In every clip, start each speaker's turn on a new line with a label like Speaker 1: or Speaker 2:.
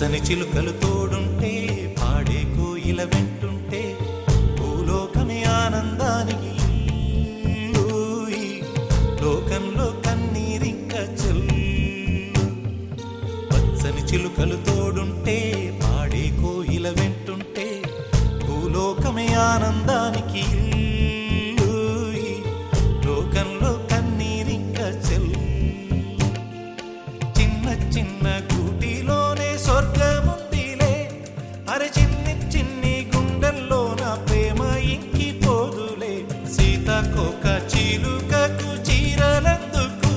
Speaker 1: పచ్చని చిలుకలు తోడుంటే పాడే కోయిల వెంటుంటే భూలోకమే ఆనందానికి లోకంలో కన్నీరింక చెల్లు. పచ్చని చిలుకలు తోడుంటే పాడే కోయిల వెంటుంటే భూలోకమే ఆనందానికి లోకంలో కన్నీరింక చెల్లు. చిన్న చిన్న గూటిలోనే స్వర్గముందిలే, అరే చిన్ని చిన్ని గుండెల్లో నా ప్రేమ ఇంకిపోదులే. సీతాకోక చిలుకకు చీరలెందుకు,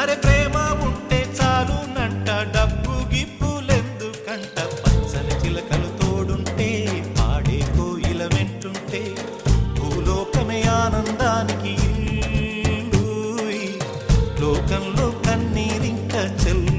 Speaker 1: అరే ప్రేమ ఉంటే చాలునంట, డబ్బు గిప్పులెందుకంట. పచ్చని చిలకలు తోడుంటే పాడే కోయిల వెంటుంటే భూలోకమే ఆనందానికి లోకంలో కన్నీరింక చెల్లు.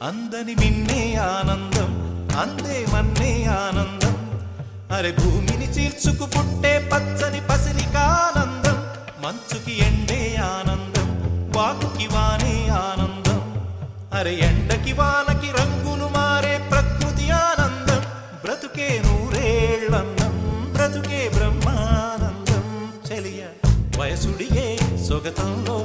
Speaker 1: అందని మిన్నే ఆనందం, అందే మన్నే ఆనందం, అరే భూమిని చీల్చుకు పుట్టే పచ్చని పసిరికానందం. మంచుకి ఎండే ఆనందం, వాకుకి వానే ఆనందం, అరే ఎండకి వానకి రంగులు మారే ప్రకృతి ఆనందం. బ్రతుకే నూరేళ్ళన్నం, బ్రతుకే బ్రహ్మానందం. చెలియ వయసుడిగే సొగతంలో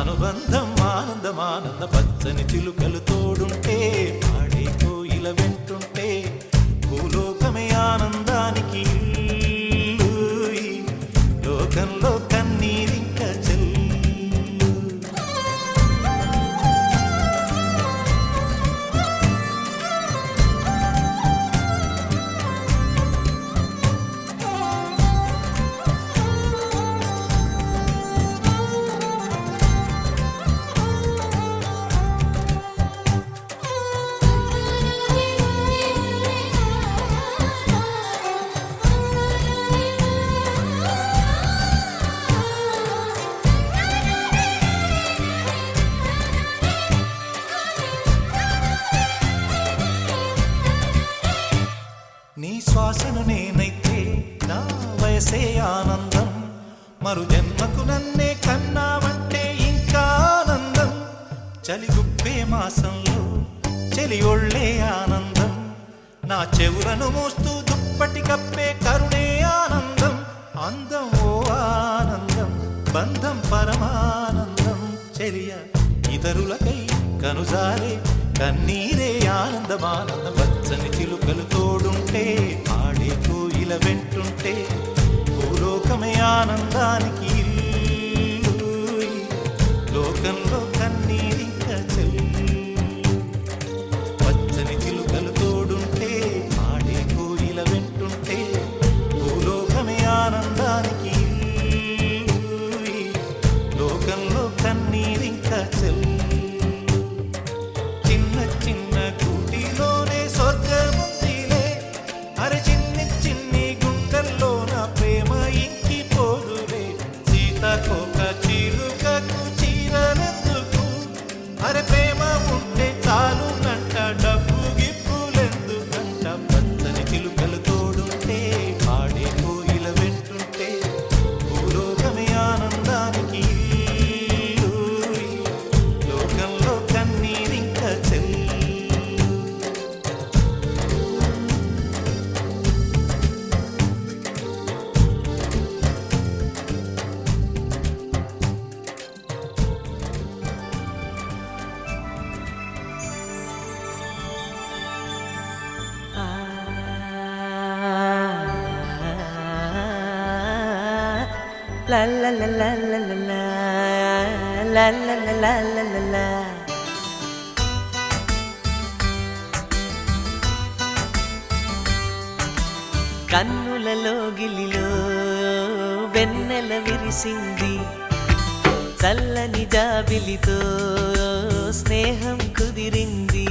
Speaker 1: అనుబంధం ఆనందమానంద. పచ్చని చిలుకలు తోడుంటే పాడే కోయిల వెంటుంటే భూలోకమే ఆనందానికి లోకంలో కన్నీరింక చెల్లు. నీ శ్వాసను నేనైతే నా వయసే ఆనందం, మరు జన్మకు నన్నే కన్నావంటే ఇంకా ఆనందం. చలిగుప్పే మాసంలో చెలి ఒళ్ళే ఆనందం, నా చెవులను మోస్తూ దుప్పటి కప్పే కరుణే ఆనందం. అందం ఓ ఆనందం, బంధం పరమానందం. చెలియ ఇతరులకై కనుజారే కన్నీరే ఆనందమానందం. పచ్చని చిలుకలు తోడుంటే పాడే కోయిల వెంటుంటే భూలోకమే ఆనందానికి లోకంలో కన్నీరింక చెల్లు. పచ్చని చిలుకలు తోడుంటే పాడే కోయిల వెంటుంటే భూలోకమే ఆనందానికి లోకంలో కన్నీరింక చెల్లు. చిన్న చిన్న గూటిలోనే స్వర్గముందిలే, అరే చిన్ని చిన్ని గుండెల్లో నా ప్రేమ ఇంకిపోదులే.
Speaker 2: La la la la la la la la la la la la la la. కన్నులలో గిలిలో వెన్నెల విరిసింది, చల్లని జాబిలితో స్నేహం కుదిరింది.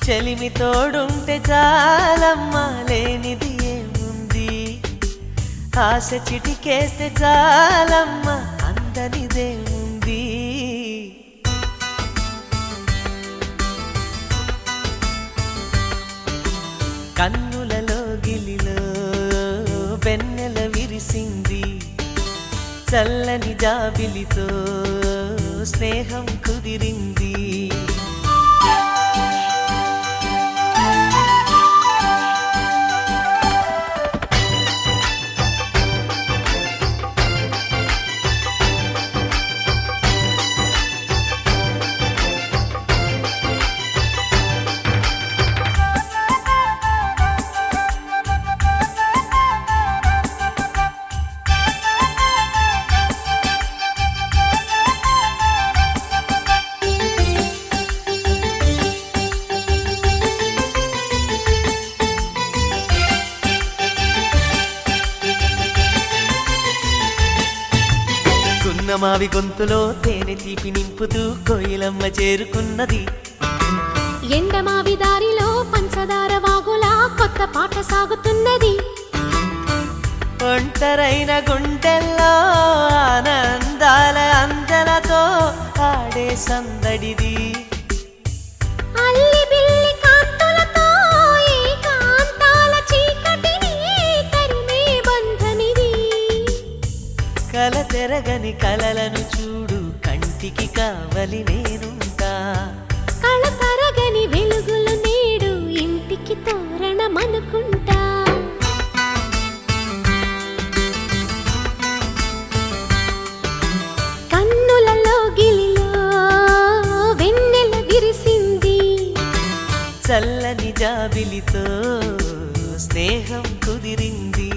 Speaker 2: చెలిమి తోడుంటే చాలమ్మా, లేనిది ఏముంది. ఆశ చిటికేస్తే చాలమ్మా, అందనిదేముంది. కన్నులలో గిలిలో వెన్నెల విరిసింది, చల్లని జాబిలితో స్నేహం కుదిరింది. మావి గొంతులో తేనె తీపి నింపుతూ కోయిలమ్మ చేరుకున్నది.
Speaker 3: ఎండమావి దారిలో పంచదార వాగులా కొత్త పాట సాగుతున్నది.
Speaker 2: ఒంటరైన గుండెల్లో ఆనందాల అందలతో ఆడే సందడిది.
Speaker 3: అల్లి బిల్లి కాంతులతో ఏకాంతాల చీకటిని తరిమే బంధనిది.
Speaker 2: కల తెరగని కలలను చూడు, కంటికి కావలి నేనుంటా.
Speaker 3: కళ తరగని వెలుగులు నేడు ఇంటికి తోరణమనుకుంటా. కన్నులలో గిలిలో వెన్నెల విరిసింది,
Speaker 2: చల్లని జాబిలితో స్నేహం కుదిరింది.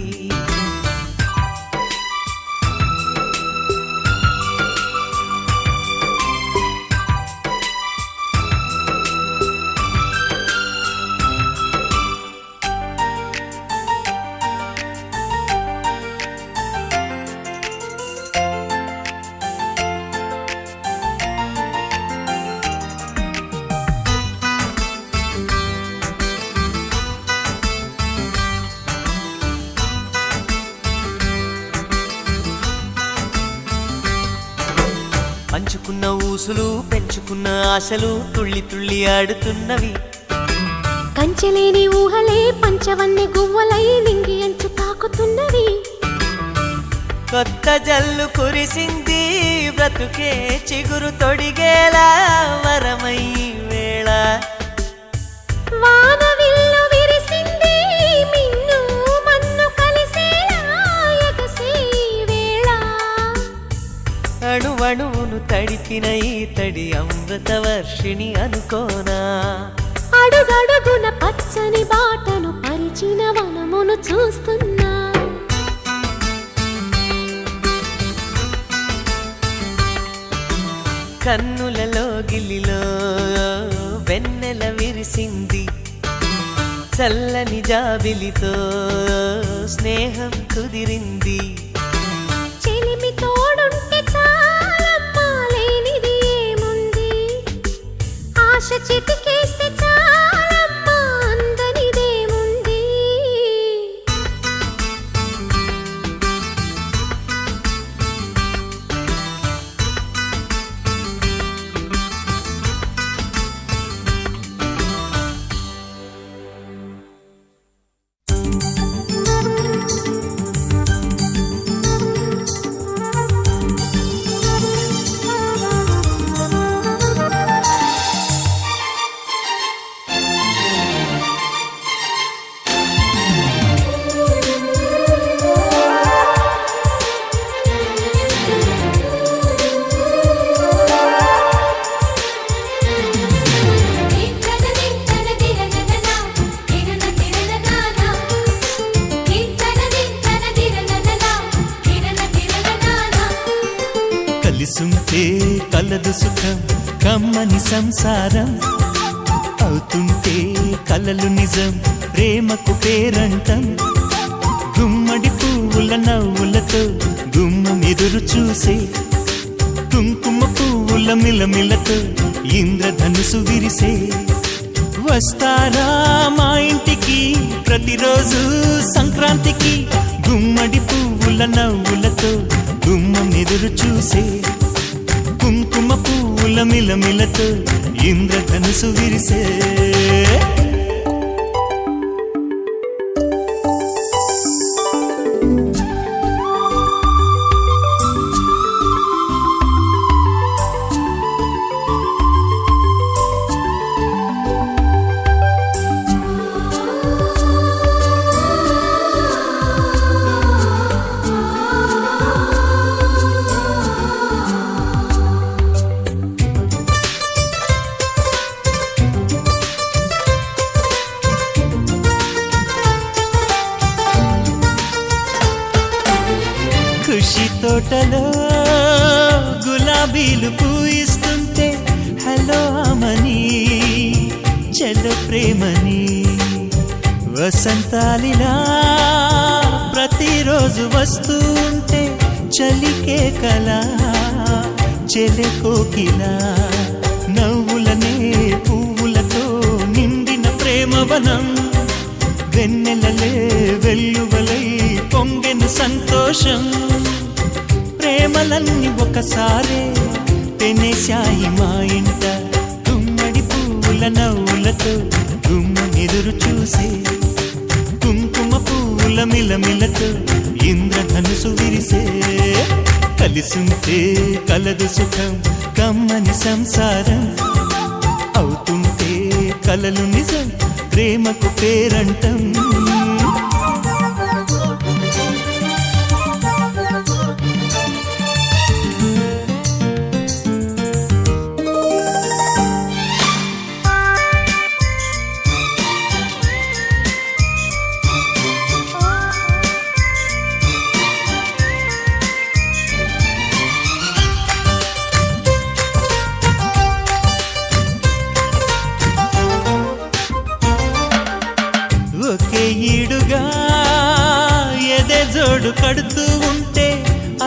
Speaker 2: పంచుకున్న ఊసులు పెంచుకున్న ఆశలు తుళ్ళి తుళ్ళి ఆడుతున్నవి.
Speaker 3: కంచెలేని ఊహలే పంచవన్నె గువ్వలై నింగి అంచు తాకుతున్నవి.
Speaker 2: కొత్త జల్లు కురిసింది, బ్రతుకే చిగురు తొడిగేలా వరమై వేళ.
Speaker 3: వానవిల్లు విరిసింది, మిన్ను మన్ను కలిసేలా ఎగసే వేళ.
Speaker 2: అణువణువును తడిపిన ఈ తడి అమృత వర్షిణి అనుకోనా.
Speaker 3: అడుగడుగున పచ్చని బాటను పరిచిన వనమును చూస్తున్నా.
Speaker 2: కన్నులలో గిలిలో వెన్నెల విరిసింది, చల్లని జాబిలితో స్నేహం కుదిరింది.
Speaker 3: చెలిమి తోడుంటే చాలమ్మా, లేనిది ఏముంది. ఆశ చిటికేస్తే చాలమ్మా, అందనిదేముంది.
Speaker 2: కలిసుంటే కలదు సుఖం కమ్మని సంసారం అవుతుంటే కలలు నిజం ప్రేమకు పేరంటం గుమ్మడి పువ్వుల నవ్వులతో గుమ్మం ఎదురు చూసే కుంకుమ పువ్వుల మిలమిలతో ఇంద్రధనుసు విరిసే వస్తారా మా ఇంటికి ప్రతిరోజు సంక్రాంతికి గుమ్మడి పువ్వుల నవ్వులతో గుమ్మం ఎదురు చూసే కుంకుమ పువ్వుల మిలమిలతో ఇంద్రధనుసు విరిసే ఖుషి తోటలో గులాబీలు పూయిస్తుంటే హలో అమని చెల్లు ప్రేమని వసంతాలిలా ప్రతిరోజు వస్తూ ఉంటే చలికే కలా చెలె కోకిలా నవ్వులనే పువ్వులతో నిండిన ప్రేమవనం వెన్నెలలే వెల్లువలై పొంగెను సంతోషం ప్రేమలన్నీ ఒకసారే పెనేశాయి మా ఇంట గుమ్మడి పువ్వుల నవ్వులతో గుమ్మం ఎదురు చూసే కుంకుమ పువ్వుల మిలమిలతో ఇంద్రధనుసు విరిసే కలిసుంటే కలదు సుఖం కమ్మని సంసారం అవుతుంటే కలలు నిజం ప్రేమకు పేరంటం ఒకే ఈడుగా ఎదే జోడు కడుతూ ఉంటే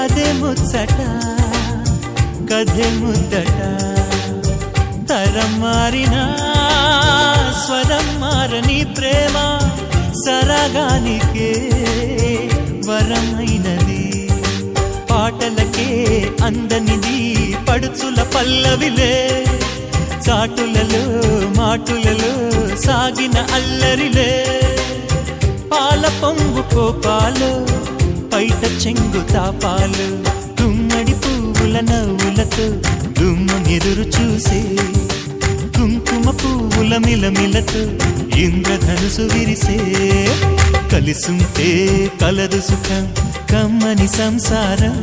Speaker 2: అదే ముచ్చట కథే ముద్దట తరం మారినా స్వరం మారని ప్రేమ సరగానికే వరమైనది పాటలకే అందనిది పడుచుల పల్లవిలే చాటులలో మాటులలో సాగిన అల్లరిలే పాల పొంగు కోపాలు పైట చెంగు తాపాలు గుమ్మడి పువ్వుల నవ్వులతో గుమ్మం ఎదురు చూసే కుంకుమ పువ్వుల మిలమిలతో ఇంద్రధనుసు విరిసే కలిసుంటే కలదు సుఖం కమ్మని సంసారం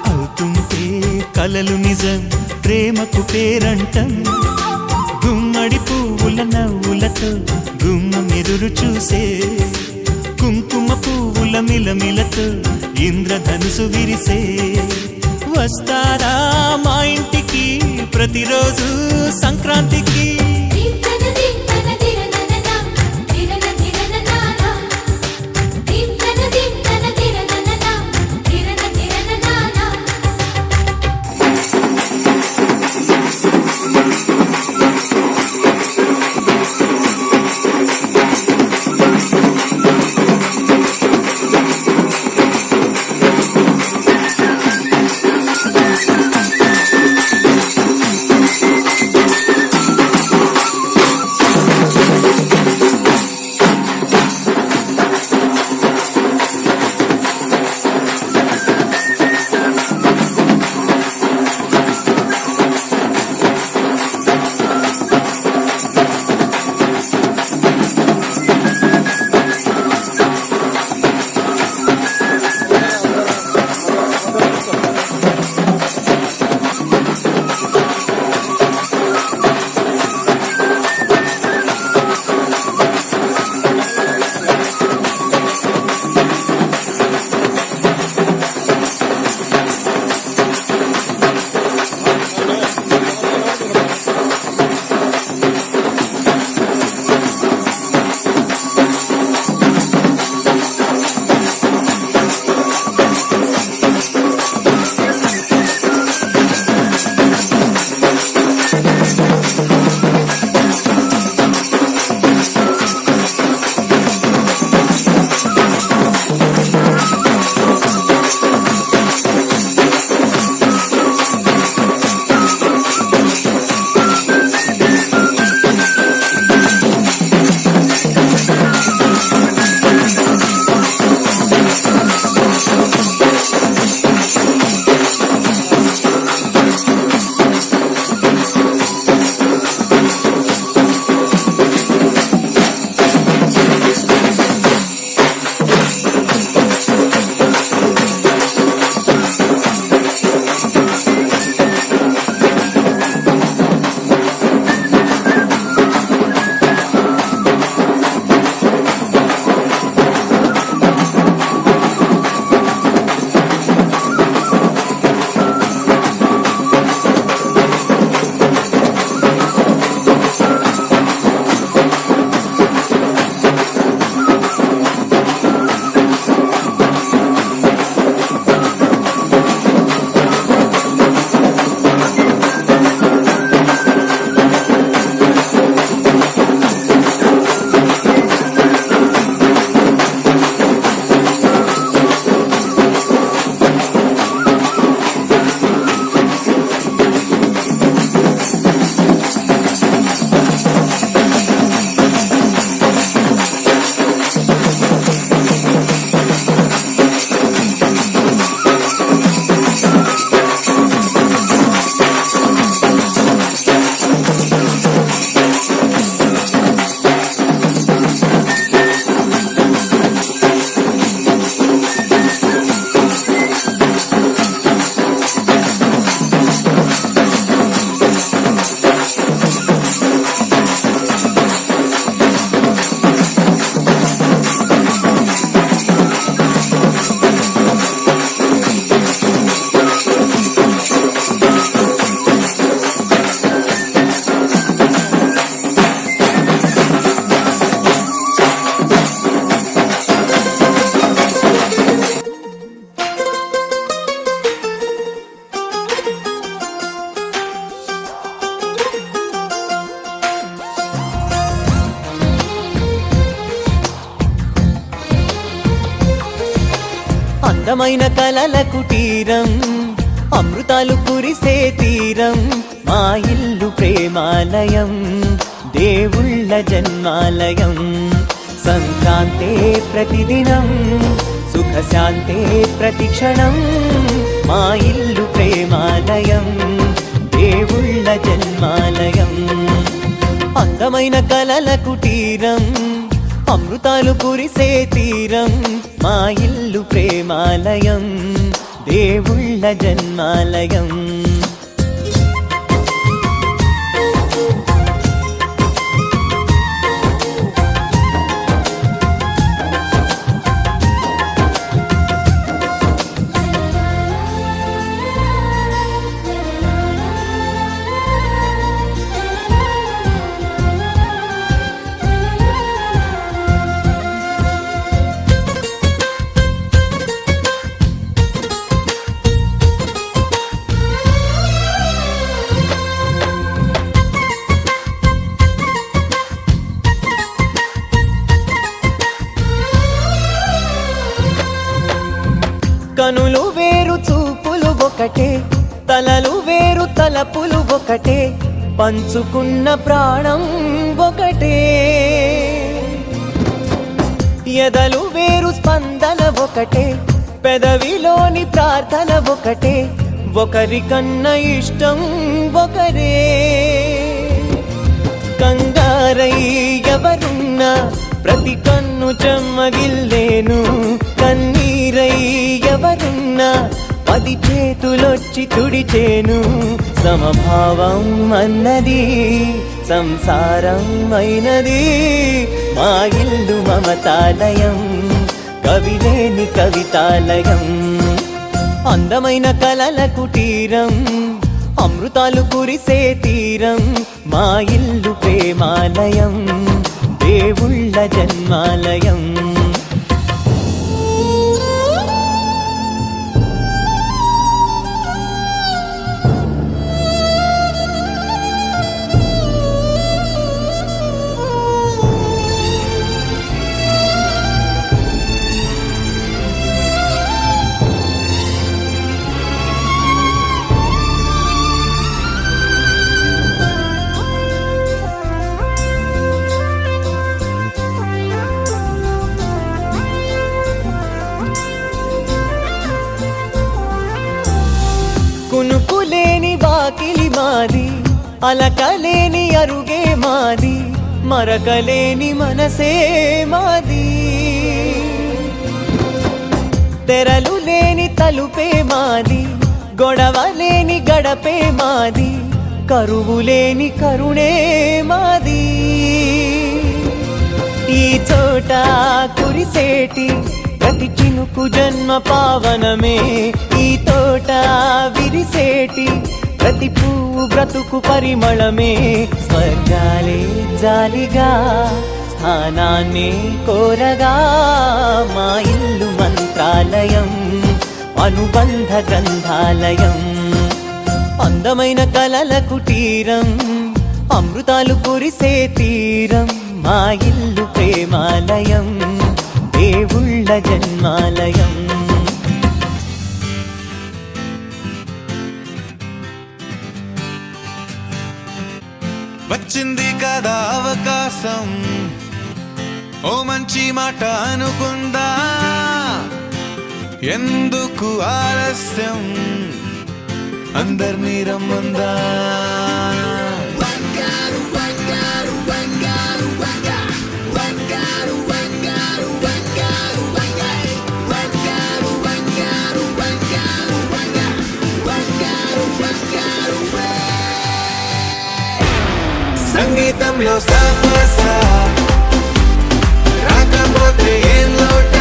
Speaker 2: అవుతుంటే కలలు నిజం ప్రేమకు పేరంటం గుమ్మడి పువ్వుల నవ్వులతో గుమ్మం ఎదురు చూసే కుంకుమ పువ్వుల మిలమిలతో ఇంద్రధనుసు విరిసే వస్తారా మా ఇంటికి ప్రతిరోజు సంక్రాంతికి అందమైన కలల కుటీరం అమృతాలు కురిసే తీరం మా ఇల్లు ప్రేమాలయం దేవుళ్ళ జన్మాలయం సంక్రాంతే ప్రతిదినం సుఖశాంతే ప్రతిక్షణం మా ఇల్లు ప్రేమాలయం దేవుళ్ళ జన్మాలయం అందమైన కలల కుటీరం అమృతాలు కురిసే తీరం మా ఇల్లు ప్రేమాలయం దేవుళ్ళ జన్మాలయం కనులు వేరు చూపులు ఒకటే తలలు వేరు తలపులు ఒకటే పంచుకున్న ప్రాణం ఒకటే ఎదలు వేరు స్పందన ఒకటే పెదవిలోని ప్రార్థన ఒకటే ఒకరికన్నా ఇష్టం ఒకరే కంగారై ఎవరున్నా ప్రతి కన్ను చెమ్మగిల్లేను కన్నీరై ఎవరున్నా 10 చేతులొచ్చి తుడిచేను సమభావం అన్నది సంసారం అయినది మా ఇల్లు మమతాలయం కవిలేని కవితాలయం అందమైన కలల కుటీరం అమృతాలు కురిసే తీరం మా ఇల్లు ప్రేమాలయం దేవుళ్ళ జన్మాలయం కునుకులేని వాకిలి మాది అలకలేని అరుగే మాది మరకలేని మనసే మాది తెరలు లేని తలుపే మాది గొడవ లేని గడపే మాది కరువు లేని కరుణే మాది ఈ చోట కురిసేటి ప్రతి చినుకు జన్మ పావనమే ఈ తోట విరిసేటి ప్రతి పువ్వు బ్రతుకు పరిమళమే స్వర్గాలే జాలిగా స్థానాన్ని కోరగా మా ఇల్లు మంత్రాలయం అనుబంధ గ్రంథాలయం అందమైన కలల కుటీరం అమృతాలు కురిసే తీరం మా ఇల్లు ప్రేమాలయం దేవుళ్ళ జన్మాలయం
Speaker 1: వచ్చింది కదా అవకాశం ఓ మంచి మాట అనుకుందా ఎందుకు ఆలస్యం అందర్నీ రమ్మందా సంగీతంలో సాపసా రాకపోతే ఏం లోట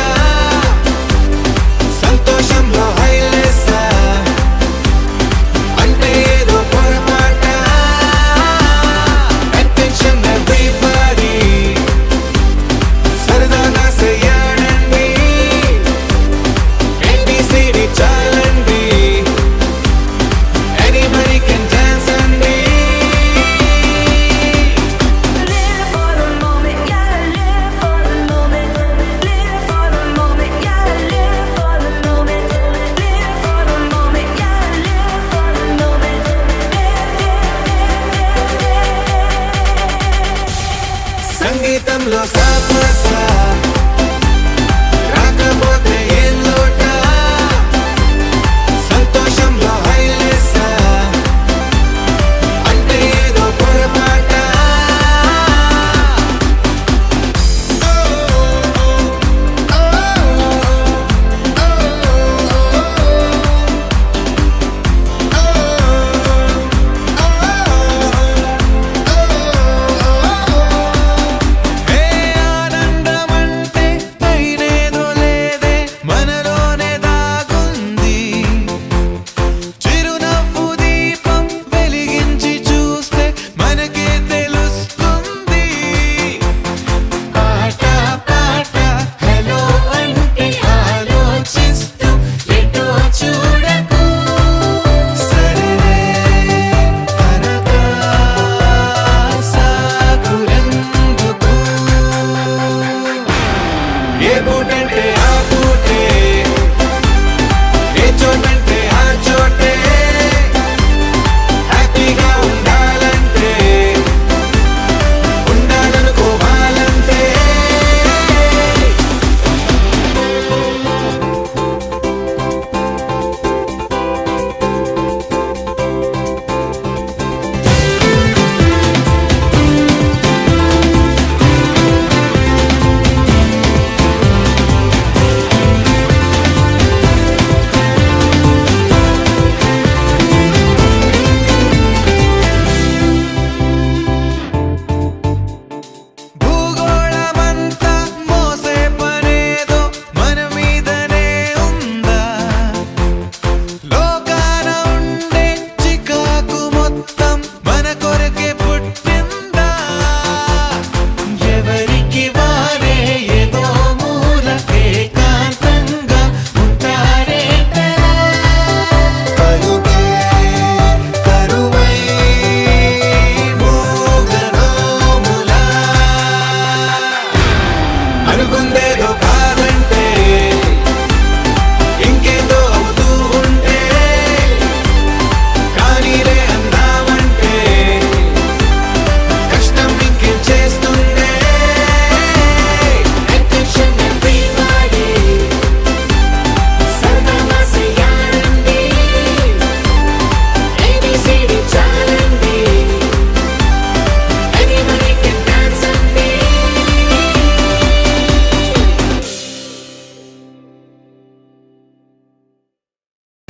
Speaker 1: సంతోషంలో హైలెస్సా అంటే ఏదో పొరపాట అటెన్షన్ ఎవ్రీబడీ సరదాగా చేయండి ABCD చాలండి anybody can dance అండి
Speaker 3: Live for the moment.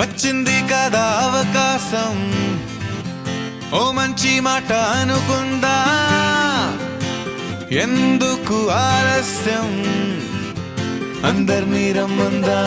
Speaker 1: వచ్చింది కదా అవకాశం, ఓ మంచి మాట అనుకుందా, ఎందుకు ఆలస్యం, అందర్నీ రమ్మందా.